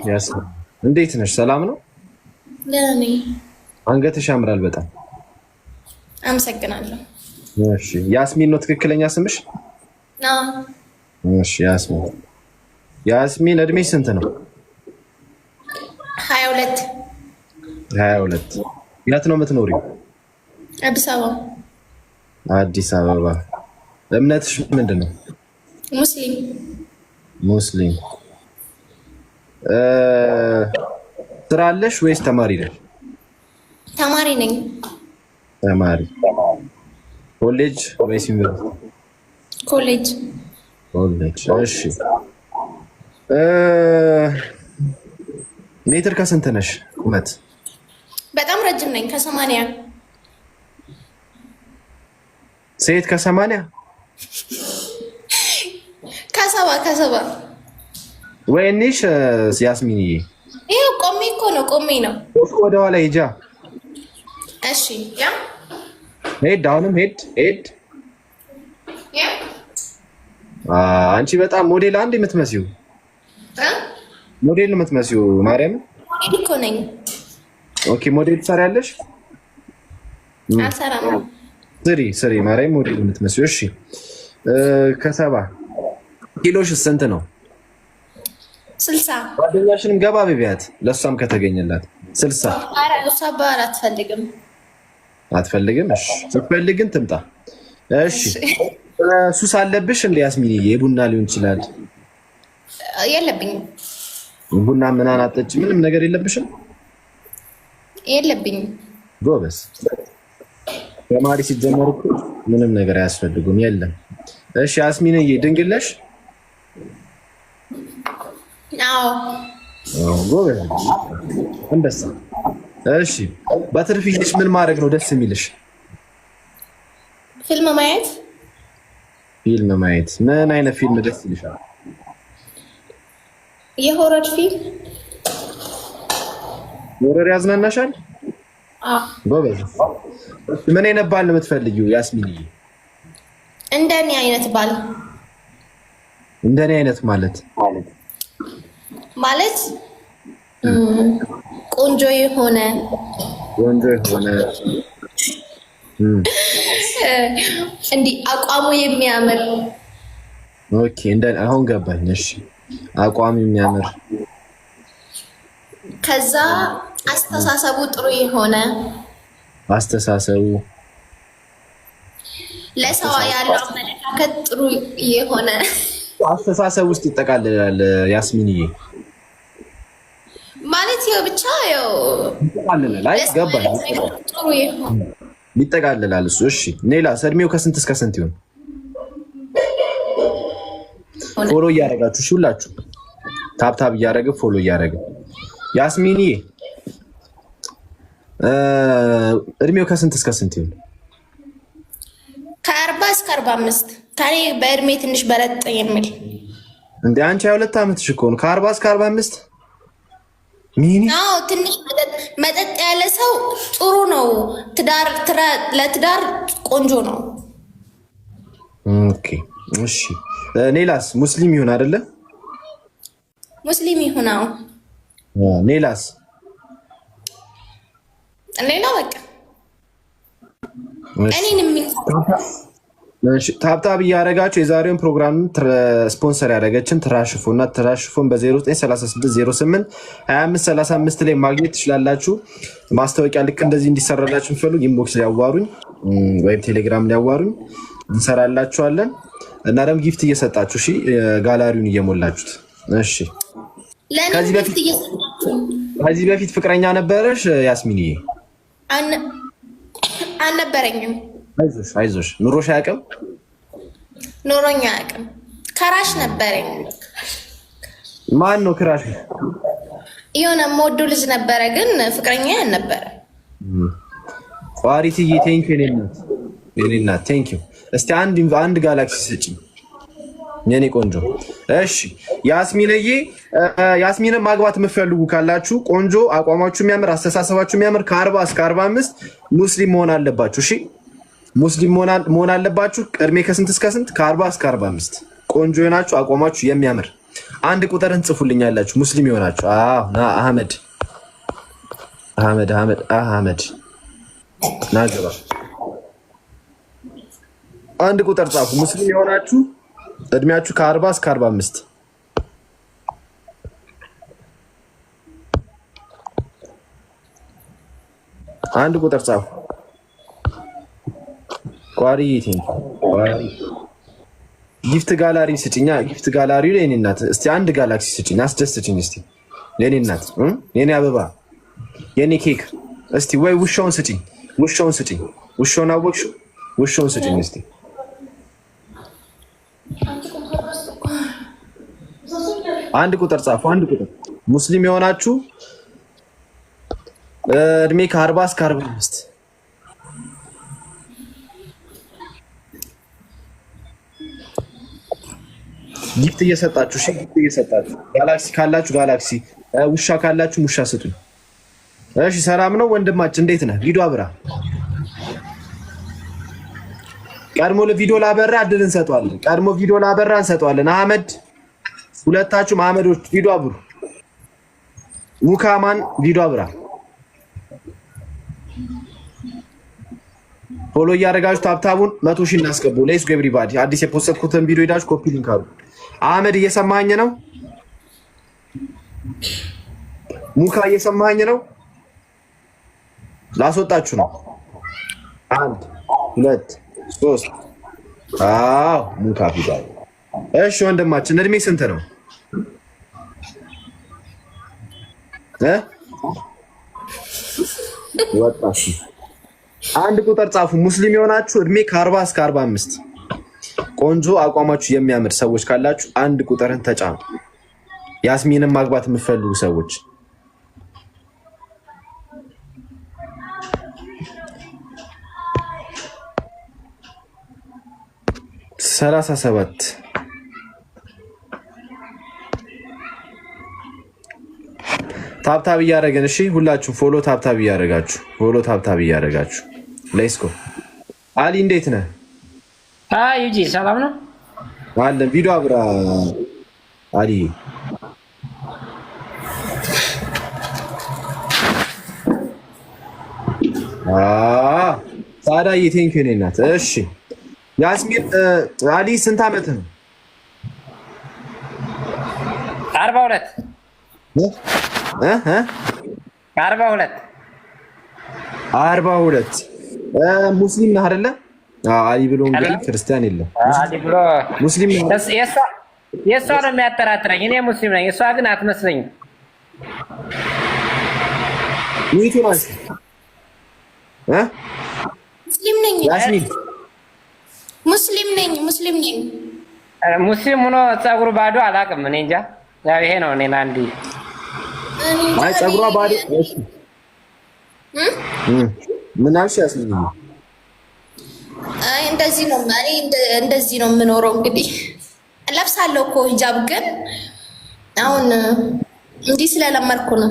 ያስሚን እንዴት ነሽ? ሰላም ነው? ደህና ነኝ። አንገትሽ ያምራል በጣም አመሰግናለሁ። እሺ ያስሚን ነው ትክክለኛ ስምሽ? እሺ ያስሚን እድሜሽ ስንት ነው? 22 22 የት ነው የምትኖሪው? አዲስ አበባ። አዲስ አበባ። እምነትሽ ምንድን ነው? ሙስሊም። ስራ አለሽ ወይስ ተማሪ ነሽ? ተማሪ ነኝ። ተማሪ ኮሌጅ ወይስ ዩኒቨርሲቲ? ኮሌጅ። እሺ ሜትር ከስንት ነሽ ቁመት? በጣም ረጅም ነኝ። ከ80 ሴት ከ80 ከሰባ ወይንሽ ያስሚንዬ ይሄው ቆሜ እኮ ነው። ቆሜ ነው ወደ ኋላ ሂጃ። እሺ ያ ሄድ አሁንም ሄድ ያ አንቺ በጣም ሞዴል አንድ የምትመስዩ ሞዴል የምትመስዩ ማርያም ሞዴል እኮ ነኝ። ኦኬ ሞዴል ትሰሪያለሽ? አልሰራም። ስሪ ማርያም ሞዴል የምትመስዩ። እሺ ከሰባ ኪሎሽ ስንት ነው? 60። ጓደኛሽንም ገባ በቢያት ለሷም ከተገኘላት 60። አረ እሷ ባል አትፈልግም? እሺ ስትፈልግን ትምጣ። እሺ ሱስ አለብሽ እንደ ያስሚንዬ? የቡና ሊሆን ይችላል። የለብኝም። ቡና ምናምን አጠጪ? ምንም ነገር የለብሽም? የለብኝም። ጎበዝ ተማሪ ሲጀመር እኮ ምንም ነገር አያስፈልጉም። የለም። እሺ ያስሚንዬ ድንግል ነሽ? አዎ ጎበዝ አንበሳ። እሺ በትርፍ ጊዜሽ ምን ማድረግ ነው ደስ የሚልሽ? ፊልም ማየት። ምን አይነት ፊልም ደስ ይልሻል? የሆረር ፊልም። ሆረር ያዝናናሻል? ጎበዝ። ምን አይነት ባል ነው የምትፈልጊው ያስሚንዬ? እንደኔ አይነት ባል። እንደኔ አይነት ማለት ቆንጆ የሆነ እንዲህ አቋሙ የሚያምር። ኦኬ አሁን ገባኝ። እሺ አቋሙ የሚያምር ከዛ አስተሳሰቡ ጥሩ የሆነ ለሰው ያለው አመለካከት ጥሩ የሆነ አስተሳሰብ ውስጥ ይጠቃልላል ያስሚንዬ ማለት ያው ብቻ ያው ላይ ገባኝ። ጥሩ የሆነ ይጠቃልላል እሱ። እሺ ኔላስ እድሜው ከስንት እስከ ስንት ይሆን? ፎሎ እያደረጋችሁ እሺ፣ ሁላችሁ ታብታብ እያደረገ ፎሎ እያደረገ ያስሚንዬ እድሜው ከስንት እስከ ስንት ይሆን? ከ40 እስከ 45 ከኔ በእድሜ ትንሽ በለጥ የሚል እንደ አንቺ 22 ዓመትሽ እኮ ነው። ከ40 እስከ 45 ትንሽ መጠጥ ያለ ሰው ጥሩ ነው። ለትዳር ቆንጆ ነው። ኦኬ እሺ ኔላስ ሙስሊም ይሁን አይደለ? ሙስሊም ይሁን። ኔላስ ሌላ በቃ እኔን ታብታብ እያደረጋችሁ የዛሬውን ፕሮግራም ስፖንሰር ያደረገችን ትራሽፎና ትራሽፎን በ0936082535 ላይ ማግኘት ትችላላችሁ። ማስታወቂያ ልክ እንደዚህ እንዲሰራላችሁ የሚፈልጉ ኢንቦክስ ሊያዋሩኝ ወይም ቴሌግራም ሊያዋሩኝ እንሰራላችኋለን። እና ደግሞ ጊፍት እየሰጣችሁ እሺ፣ ጋላሪውን እየሞላችሁት እሺ። ከዚህ በፊት ፍቅረኛ ነበረሽ ያስሚንዬ? አልነበረኝም። አይዞሽ ኑሮሽ አያውቅም? ኑሮኛ አያውቅም። ክራሽ ነበረኝ። ማን ነው ክራሽ? የሆነ የምወደው ልጅ ነበረ፣ ግን ፍቅረኛ አልነበረ። ቋሪትዬ ቴንኪው የኔ እናት ቴንኪው። እስቲ አንድ ጋላክሲ ስጪኝ የኔ ቆንጆ። እሺ ያስሚንዬ፣ ያስሚንን ማግባት የምትፈልጉ ካላችሁ ቆንጆ አቋማችሁ የሚያምር አስተሳሰባችሁ የሚያምር ከ40 እስከ 45 ሙስሊም መሆን አለባችሁ። እሺ ሙስሊም መሆን አለባችሁ። እድሜ ከስንት እስከ ስንት? ከ40 እስከ 45 ቆንጆ የሆናችሁ አቋማችሁ የሚያምር አንድ ቁጥርን ጽፉልኛላችሁ። ሙስሊም የሆናችሁ አህመድ ናገባ አንድ ቁጥር ጻፉ። ሙስሊም የሆናችሁ እድሜያችሁ ከ40 እስከ 45 አንድ ቁጥር ጻፉ። ጊፍት ጋላሪ ስጭኛ። ጊፍት ጋላሪ ለኔ እናት እስቲ አንድ ጋላክሲ ስጭኝ፣ አስደስችኝ እስቲ ለኔ እናት፣ የኔ አበባ፣ የኔ ኬክ። እስቲ ወይ ውሻውን ስጭኝ፣ ውሻውን አወቅሽው? ውሻውን ስጭኝ እስቲ። አንድ ቁጥር ጻፉ። አንድ ቁጥር ሙስሊም የሆናችሁ እድሜ ከ40 እስከ 45 ጊፍት እየሰጣችሁ ጊፍት እየሰጣችሁ ጋላክሲ ካላችሁ ጋላክሲ፣ ውሻ ካላችሁ ውሻ ስጡኝ። እሺ ሰላም ነው ወንድማችን፣ እንዴት ነህ? ቪዲዮ አብራ። ቀድሞ ለቪዲዮ ላበራ እድል እንሰጠዋለን። ቀድሞ ቪዲዮ ላበራ እንሰጠዋለን። አህመድ፣ ሁለታችሁም አህመዶች ቪዲዮ አብሩ። ሙካማን ቪዲዮ አብራ። ፎሎ እያደረጋችሁ ታብታቡን 100 ሺህ እናስገቡ። ሌትስ ጎ ኤቭሪባዲ። አዲስ የፖስተትኩትን ቪዲዮ ሄዳችሁ ኮፒ ሊንክ አሉ። አህመድ እየሰማኸኝ ነው? ሙካ እየሰማኸኝ ነው? ላስወጣችሁ ነው። 1 2 3 ሙካ ቪዲዮ። እሺ ወንድማችን እድሜ ስንት ነው? ወጣሽ። አንድ ቁጥር ጻፉ። ሙስሊም የሆናችሁ እድሜ ከ40 እስከ 45 ቆንጆ አቋማችሁ የሚያምር ሰዎች ካላችሁ አንድ ቁጥርን ተጫኑ። ያስሚንን ማግባት የምትፈልጉ ሰዎች ሰላሳ 37 ታብታብ እያደረገን። እሺ ሁላችሁ ፎሎ ታብታብ እያደረጋችሁ ሌትስ ጎ። አሊ እንዴት ነህ? ዩጂ ሰላም ነው አለን። ቪዲዮ አብራ አሊ። ሳዳዬ ቴንኪው የእኔ እናት። እሺ ያስሚን አሊ ስንት ዓመት ነው? 42 42 ሙስሊም ነህ አይደለ? አሊ ብሎ እንግዲህ ክርስቲያን የለም። አሊ ብሎ ሙስሊም ነው። የእሷ ነው የሚያጠራጥረኝ። እኔ ሙስሊም ነኝ፣ እሷ ግን አትመስለኝም። ሙስሊም ነኝ ያስሚን፣ ሙስሊም ነኝ። ሙስሊም ሆኖ ፀጉሩ ባዶ አላውቅም። እኔ እንጃ። ያው ይሄ ነው እኔና አንዲ አይ ፀጉሯ ባዶ። እሺ ምን አልሽ ያስሚን? አይ እንደዚህ ነው። እኔ እንደዚህ ነው የምኖረው። እንግዲህ ለብሳለሁ እኮ ሂጃብ፣ ግን አሁን እንዲህ ስለለመድኩ ነው።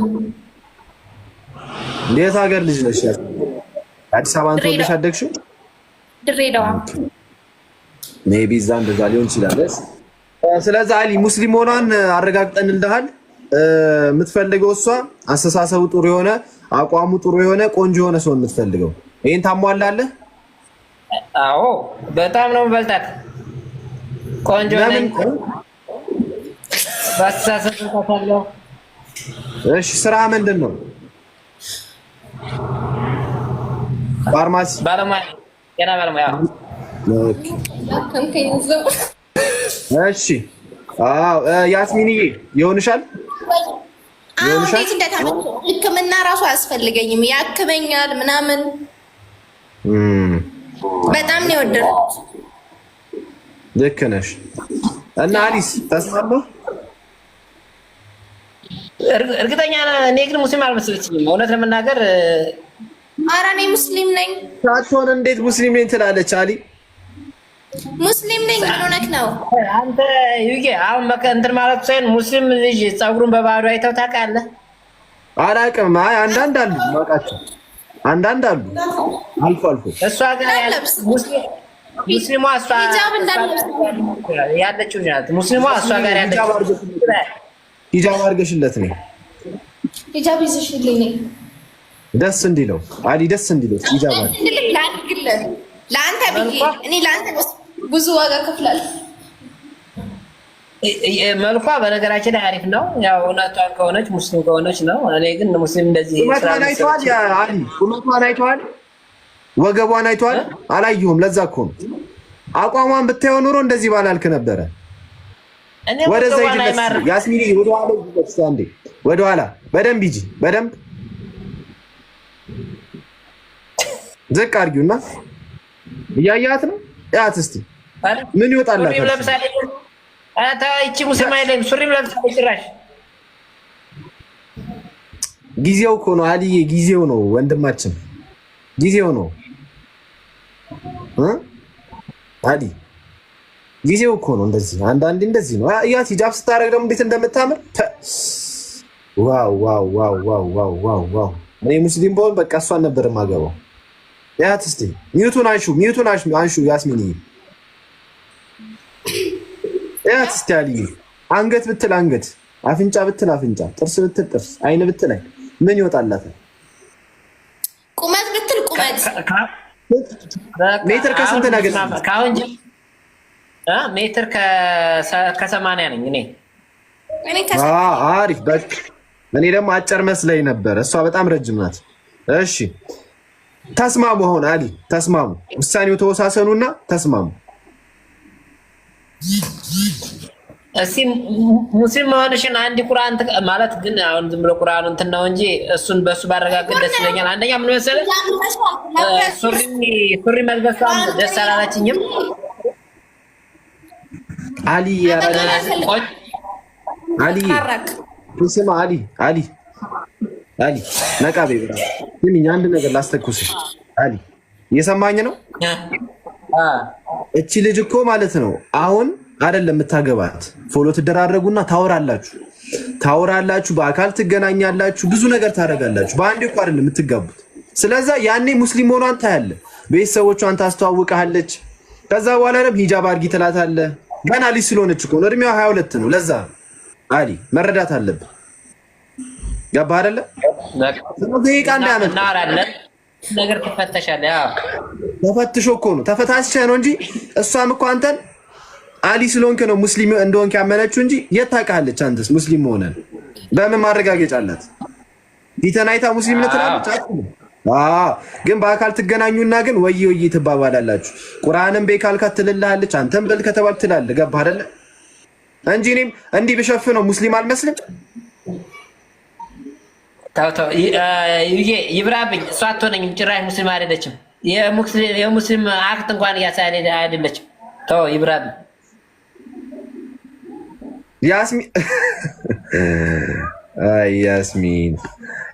የት ሀገር ልጅ ነሽ? አዲስ አበባ ነው ተወልደሽ ያደግሽው? ድሬዳዋ። ሜቢ እዛ እንደዛ ሊሆን ይችላል። ስለዚህ አሊ ሙስሊም ሆኗን አረጋግጠንልሃል። የምትፈልገው እሷ አስተሳሰቡ ጥሩ የሆነ አቋሙ ጥሩ የሆነ ቆንጆ የሆነ ሰው የምትፈልገው ይሄን ታሟላለህ? አዎ በጣም ነው በልጣት። ቆንጆ ነኝ፣ በአስተሳሰብ ተካለው። እሺ ስራ ምንድን ነው? ፋርማሲ ባለሙያ፣ ጤና ባለሙያ። እሺ ያስሚንዬ ይሆንሻል? እንዴት እንደተመቸ ሕክምና ራሱ አያስፈልገኝም። ያክመኛል ምናምን በጣም ነው የወደድኩት። ልክ ነሽ። እና አሊስ ተስማማ? እርግጠኛ እኔ ግን ሙስሊም አልመስለችኝም እውነት ለመናገር። ኧረ እኔ ሙስሊም ነኝ። ሳትሆን እንዴት ሙስሊም ነኝ ትላለች? አሊ ሙስሊም ነኝ። ምን ሆነክ ነው አንተ? ዩጌ አሁን እንትን ማለት ሳይሆን ሙስሊም ልጅ ፀጉሩን በባዶ አይተው ታውቃለህ? አላውቅም። አይ አንዳንድ አሉ ማውቃቸው አንዳንድ አሉ አልፎ አልፎ እሷ ጋር ሙስሊሟ እሷ ያለችው ናት። ሙስሊሟ እሷ ጋር ያለችው ሂጃብ አድርገሽለት ነው። ሂጃብ ይዘሽልኝ ነኝ ደስ እንዲለው አሊ ደስ እንዲለው ሂጃብ ላድርግልህ ለአንተ ብዬ እኔ ለአንተ ብዙ ዋጋ ከፍላለሁ። መልኳ በነገራችን ላይ አሪፍ ነው። ያው እውነቷን ከሆነች ሙስሊም ከሆነች ነው። እኔ ግን ሙስሊም እንደዚህ ቁመቷን አይተዋል። ያ አሊ ቁመቷን አይተዋል፣ ወገቧን አይተዋል። አላየሁም። ለዛ እኮ ነው አቋሟን ብታየው ኑሮ እንደዚህ ባላልክ ነበረ። ወደዛ ይጅለስ ያስሚኒ ወደኋላ ይጅለስ አንዴ ወደኋላ በደንብ ይጂ በደንብ ዝቅ አድርጊውና እያያት ነው ያት እስቲ ምን ይወጣላት? አታ እቺ ሙስሊም አይደለም ሱሪም ለብሳለች ጭራሽ። ጊዜው እኮ ነው አልዬ፣ ጊዜው ነው ወንድማችን፣ ጊዜው ነው አሊ፣ ጊዜው እኮ ነው። እንደዚህ አንዳንዴ እንደዚህ ነው። ያት ሂጃብ ስታረግ ደግሞ እንዴት እንደምታምር ዋው ዋው ዋው ዋው ዋው ዋው ዋው! እኔ ሙስሊም በሆን በቃ እሷን ነበር የማገባው። ያት እስቲ ሚዩቱን አንሹ ያስሚኒ ያት እስቲ አልዬ፣ አንገት ብትል አንገት፣ አፍንጫ ብትል አፍንጫ፣ ጥርስ ብትል ጥርስ፣ አይን ብትል አይን፣ ምን ይወጣላታል? ቁመት ብትል ቁመት። ሜትር ከስንት ነገር ካሁን ሜትር ከ80 ነኝ እኔ። አሪፍ በቃ። እኔ ደግሞ አጭር መስለኝ ነበር፣ እሷ በጣም ረጅም ናት። እሺ ተስማሙ። አሁን አሊ ተስማሙ፣ ውሳኔው ተወሳሰኑና ተስማሙ። እስቲ ሙስሊም መሆንሽን አንድ ቁርአን ማለት ግን አሁን ዝም ብሎ ቁርአኑ እንትን ነው እንጂ እሱን በሱ ባረጋግጥ ደስ ይለኛል። አንደኛ ምን መሰለህ ሱሪ መልበሷም ደስ አላለችኝም። አሊ ስማ አሊ ነቃ በይ ብራ። ስሚኝ አንድ ነገር ላስተኩስሽ አሊ፣ እየሰማኝ ነው? እቺ ልጅ እኮ ማለት ነው አሁን አይደለም የምታገባት፣ ፎሎ ትደራረጉና ታወራላችሁ፣ በአካል ትገናኛላችሁ፣ ብዙ ነገር ታደርጋላችሁ። በአንዴ እኮ አይደለም የምትጋቡት። ስለዛ ያኔ ሙስሊም ሆኗን ታያለህ፣ ቤተሰቦቿን ታስተዋውቃለች። ከዛ በኋላ ደግሞ ሂጃብ አድርጊ ትላታለህ። ገና ልጅ ስለሆነች እኮ ነው፣ እድሜዋ 22 ነው። ለዛ አሊ መረዳት አለብህ። ገባህ አይደለ? ስለዚህ ቃንዳ ያመጣ እናወራለን፣ ነገር ትፈተሻለህ። ያው ተፈትሾ እኮ ነው ተፈታሽቼ ነው እንጂ እሷም እኮ አንተን አሊ ስለሆንክ ነው ሙስሊም እንደሆንክ ያመነችው እንጂ የት ታውቃለች? አንተስ ሙስሊም መሆንን በምን ማረጋገጫ አላት? ፊትህን አይታ ሙስሊም ነህ ትላለች። ግን በአካል ትገናኙና ግን ወይ ትባባላላችሁ። ቁርአንን በካልካት ትልልሃለች፣ አንተም በል ከተባልክ ትላለህ። ገባህ አይደለ? እንጂ እኔም እንዲህ ብሸፍነው ሙስሊም አልመስልም። ታው ይብራብኝ። እሷ አትሆነኝም፣ ጭራሽ ሙስሊም አይደለችም። የሙስሊም አክት እንኳን እያሳየች አይደለችም። ተው ይብራብኝ።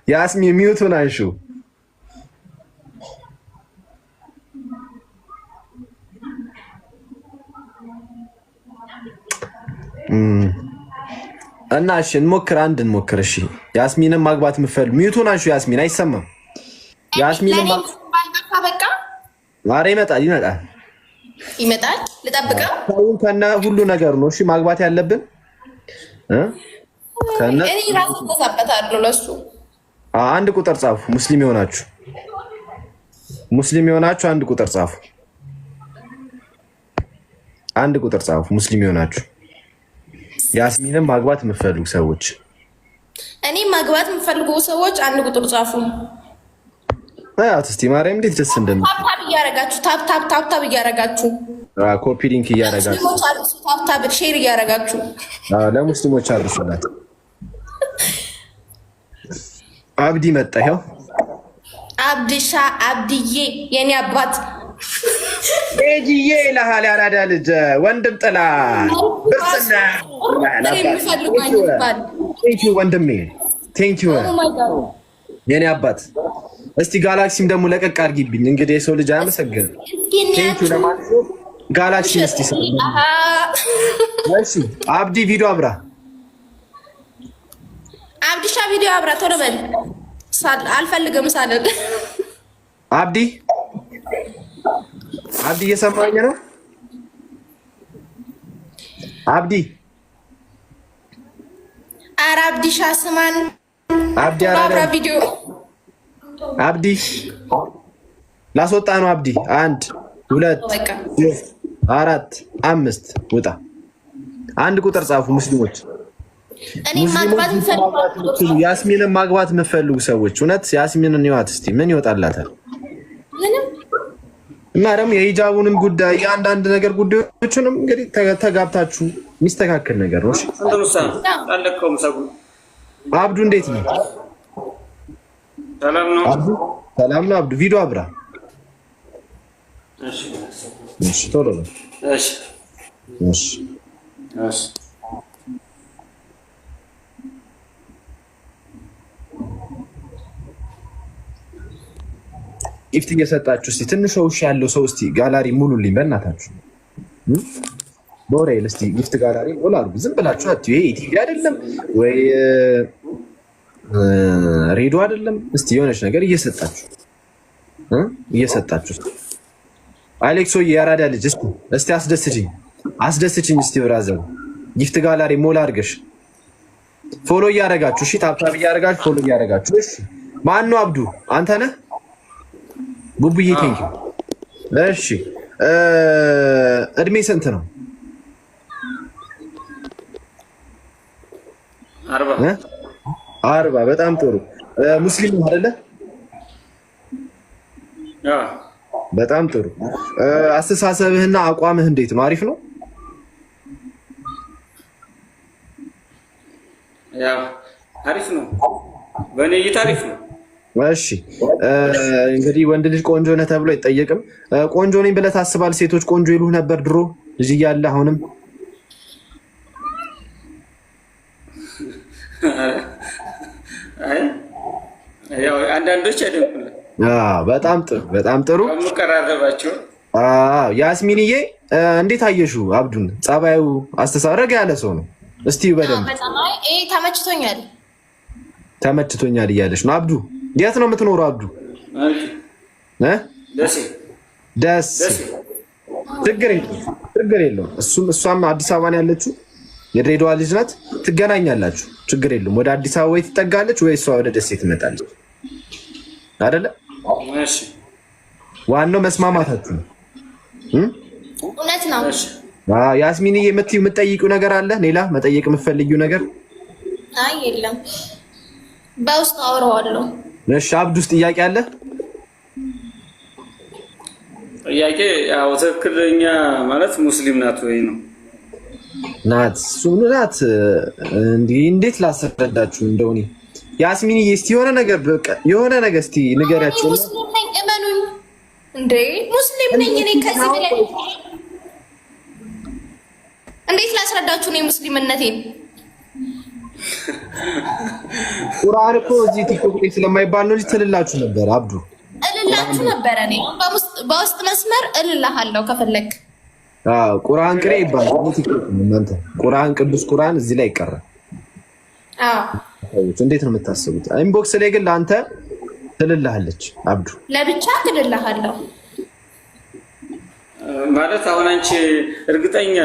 ያስሚን ሚዩቱን አንሹ። እና እሺ እንሞክር፣ አንድ እንሞክር። እሺ ያስሚንን ማግባት የምትፈልጉ ሚዩቱን አንሹ። ያስሚን አይሰማም። ያስሚንን በቃ ዛሬ ይመጣል። ልጠብቀው ከነ ሁሉ ነገር ነው። እሺ ማግባት ያለብን እኔ ራሱ ተሳበታለሁ ለሱ። አንድ ቁጥር ጻፉ። ሙስሊም የሆናችሁ አንድ ቁጥር ጻፉ። አንድ ቁጥር ጻፉ። ሙስሊም የሆናችሁ ያስሚንን ማግባት የምትፈልጉ ሰዎች፣ እኔ ማግባት የምትፈልጉ ሰዎች አንድ ቁጥር ጻፉ። እስቲ ማርያም እንዴት ደስ እንደምትል ታፕ እያረጋችሁ ታፕ እያረጋችሁ ኮፒ ሊንክ እያረጋችሁ ታፕ ሼር እያረጋችሁ ለሙስሊሞች አድርሱላት። አብዲ መጣ። ይኸው አብድሻ አብድዬ የኔ አባት ኤጂዬ ይልሃል። ያራዳ ልጅ ወንድም ጥላ ብርስና ቴንኪው ወንድሜ፣ ቴንኪው የኔ አባት። እስቲ ጋላክሲም ደግሞ ለቀቅ አድርጊብኝ። እንግዲህ የሰው ልጅ አያመሰግንም። ቴንኪው ለማለት ነው። ጋላክሲ እስቲ እሺ አብዲ ቪዲዮ አብራ፣ አብዲሻ ቪዲዮ አብራ። ቶሎ በል አልፈልግም ሳልል አብዲ እየሰማኝ ነው? አብዲ ኧረ አብዲ ሻስማን አብዲ ላስወጣ ነው። አብዲ 1 2 4 5 ውጣ። አንድ ቁጥር ጻፉ ሙስሊሞች። ያስሚንን ማግባት የምትፈልጉ ሰዎች እውነት ያስሚንን ይዋት እስቲ ምን ይወጣላታል? እና ደግሞ የሂጃቡንም ጉዳይ የአንዳንድ ነገር ጉዳዮችንም እንግዲህ ተጋብታችሁ የሚስተካከል ነገር ነው። አብዱ እንዴት ነው? ሰላም ነው። ሰላም ነው። አብዱ ቪዲዮ አብራ። እሺ ቶሎ ነው። እሺ ጊፍት እየሰጣችሁ እስቲ ትንሽ ውሻ ያለው ሰው እስቲ ጋላሪ ሙሉልኝ በእናታችሁ። ቦሬል እስቲ ጊፍት ጋላሪ ሞላሉ። ዝም ብላችሁ አትዩ። ይሄ ቲቪ አይደለም ወይ ሬዲዮ አይደለም። እስቲ የሆነች ነገር እየሰጣችሁ አሌክሶ የአራዳ ልጅ እስቲ አስደስችኝ እስቲ ብራዘር። ጊፍት ጋላሪ ሞላ አድርገሽ ፎሎ እያደረጋችሁ እሺ፣ ታብታብ እያደረጋችሁ ፎሎ እያደረጋችሁ እሺ። ማን ነው አብዱ? አንተ ነህ? ቡቡዬ ቴንክ ዩ። እሺ እድሜ ስንት ነው? 40 በጣም ጥሩ። ሙስሊም አይደለ? በጣም ጥሩ። አስተሳሰብህና አቋምህ እንዴት ነው? አሪፍ ነው? ያው አሪፍ ነው። በእኔ እይታ አሪፍ ነው። እሺ እንግዲህ ወንድ ልጅ ቆንጆ ነህ ተብሎ አይጠየቅም። ቆንጆ ነኝ ብለህ ታስባለህ? ሴቶች ቆንጆ ይሉህ ነበር ድሮ ልጅ እያለህ? አሁንም ያው አንዳንዶች አይደለም። በጣም ጥሩ በጣም ጥሩ። ሙቀራረባቸው ያስሚንዬ እንዴት አየሽው? አብዱን ጸባዩ አስተሳረገ ያለ ሰው ነው። እስቲ በደንብ ተመችቶኛል እያለሽ ነው። አብዱ የት ነው የምትኖረው? አብዱ ደስ ችግር የለውም። እሷም አዲስ አበባ ነው ያለችው። የድሬዳዋ ልጅ ናት። ትገናኛላችሁ፣ ችግር የለውም። ወደ አዲስ አበባ ወይ ትጠጋለች ወይ እሷ ወደ ደሴ ትመጣለች አይደለ? ዋናው መስማማታችሁ ነው። እውነት ነው። ያስሚን የምትጠይቂው ነገር አለ? ሌላ መጠየቅ የምትፈልጊው ነገር? አይ የለም፣ በውስጥ አወራዋለሁ። እሺ አብዱስ ጥያቄ አለ? ጥያቄ ያው ትክክለኛ ማለት ሙስሊም ናት ወይ ነው? ናት ናት። እንዴት ላስረዳችሁ እንደሆነ ያስሚን እስቲ የሆነ ነገር እስቲ ንገሪያቸው። ሙስሊም ነኝ እመኑኝ። እንዴ ሙስሊም ነኝ እኔ። ከዚህ በላይ እንዴት ላስረዳችሁ ነው ሙስሊምነቴን? ቁርአን እኮ እዚህ ቲክቶክ ላይ ስለማይባል ነው እንጂ ትልላችሁ ነበር። አብዱ እልላችሁ ነበር። እኔ በውስጥ መስመር እልልሃለሁ ከፈለክ። ቁርአን ቅሬ ይባላል ቲክቶክ። እናንተ ቁርአን ቅዱስ ቁርአን እዚህ ላይ ይቀራል። እንዴት ነው የምታስቡት? ኢንቦክስ ላይ ግን ለአንተ ትልልሃለች። አብዱ ለብቻ ትልልሃለሁ ማለት አሁን አንቺ እርግጠኛ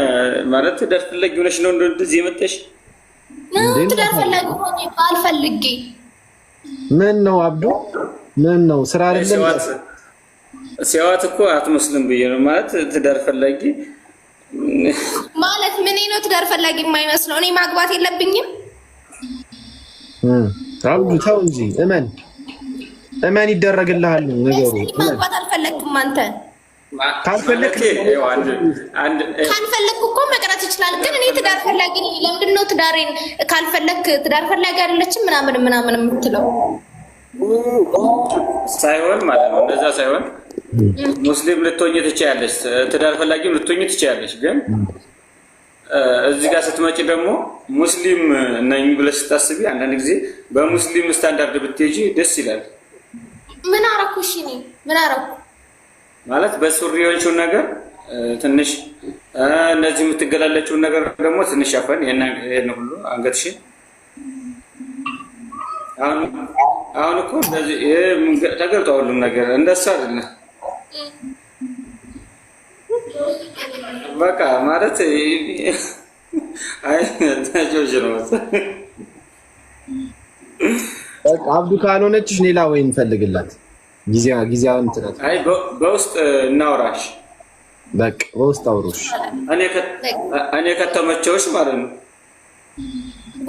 ማለት ትዳር ፈላጊ ሆነሽ ነው እንደዚህ የመጣሽ? ትዳር ፈላጊ ሆኜ ባልፈልጌ ምን ነው አብዱ? ምን ነው ስራ አይደለም? ሲያዋት እኮ አትመስልም ብዬ ነው ማለት ትዳር ፈላጊ ማለት ምን ነው? ትዳር ፈላጊ የማይመስለው እኔ ማግባት የለብኝም? አብዱ ተው እንጂ እመን ይደረግልሃል ነገሩ። ማግባት አልፈለግም አንተ ካልፈለክ እኮ መቅረት ይችላል። ግን እኔ ትዳር ፈላጊ ነኝ። ለምንድን ነው ትዳሬን ካልፈለክ ትዳር ፈላጊ አይደለችም ምናምን የምትለው? ሳይሆን ማለት ነው እንደዛ ሳይሆን ሙስሊም ልትሆኚ ትችያለሽ፣ ትዳር ፈላጊም ልትሆኚ ትችያለሽ። ግን እዚህ ጋር ስትመጪ ደግሞ ሙስሊም ነኝ ብለሽ ስታስቢ አንዳንድ ጊዜ በሙስሊም ስታንዳርድ ብትሄጂ ደስ ይላል። ምን አደረኩ? እሺ እኔ ምን አደረኩ ማለት በሱሪ የሆንሽውን ነገር ትንሽ እነዚህ የምትገላለችውን ነገር ደግሞ ትንሽ ያፈን ይሄን ሁሉ አንገትሽን አሁን አሁን እኮ እንደዚህ ተገልጧል ሁሉም ነገር እንደሱ አይደለም። በቃ ማለት አይ ታጆጅ ነው። በቃ አብዱ ካልሆነችሽ ሌላ ወይ እንፈልግላት። ጊዜያውን እንትነት አይ በውስጥ እናውራሽ። በቃ በውስጥ አውሮሽ እኔ ከተመቸውሽ ማለት ነው።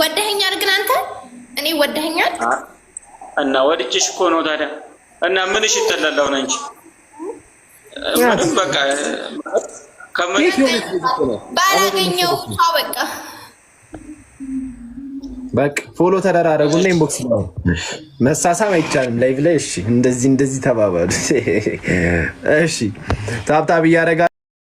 ወደኸኛል ግን አንተ እኔ ወደኸኛል እና ወድጅሽ እኮ ነው ታዲያ። እና ምንሽ ይተላላው ነው እንጂ ምንም በቃ ባላገኘው በቃ በቃ ፎሎ ተደራረጉና ኢንቦክስ ነው። መሳሳም አይቻልም ላይቭ ላይ። እሺ እንደዚህ ተባባሉ። እሺ ታብታብ እያደረጋ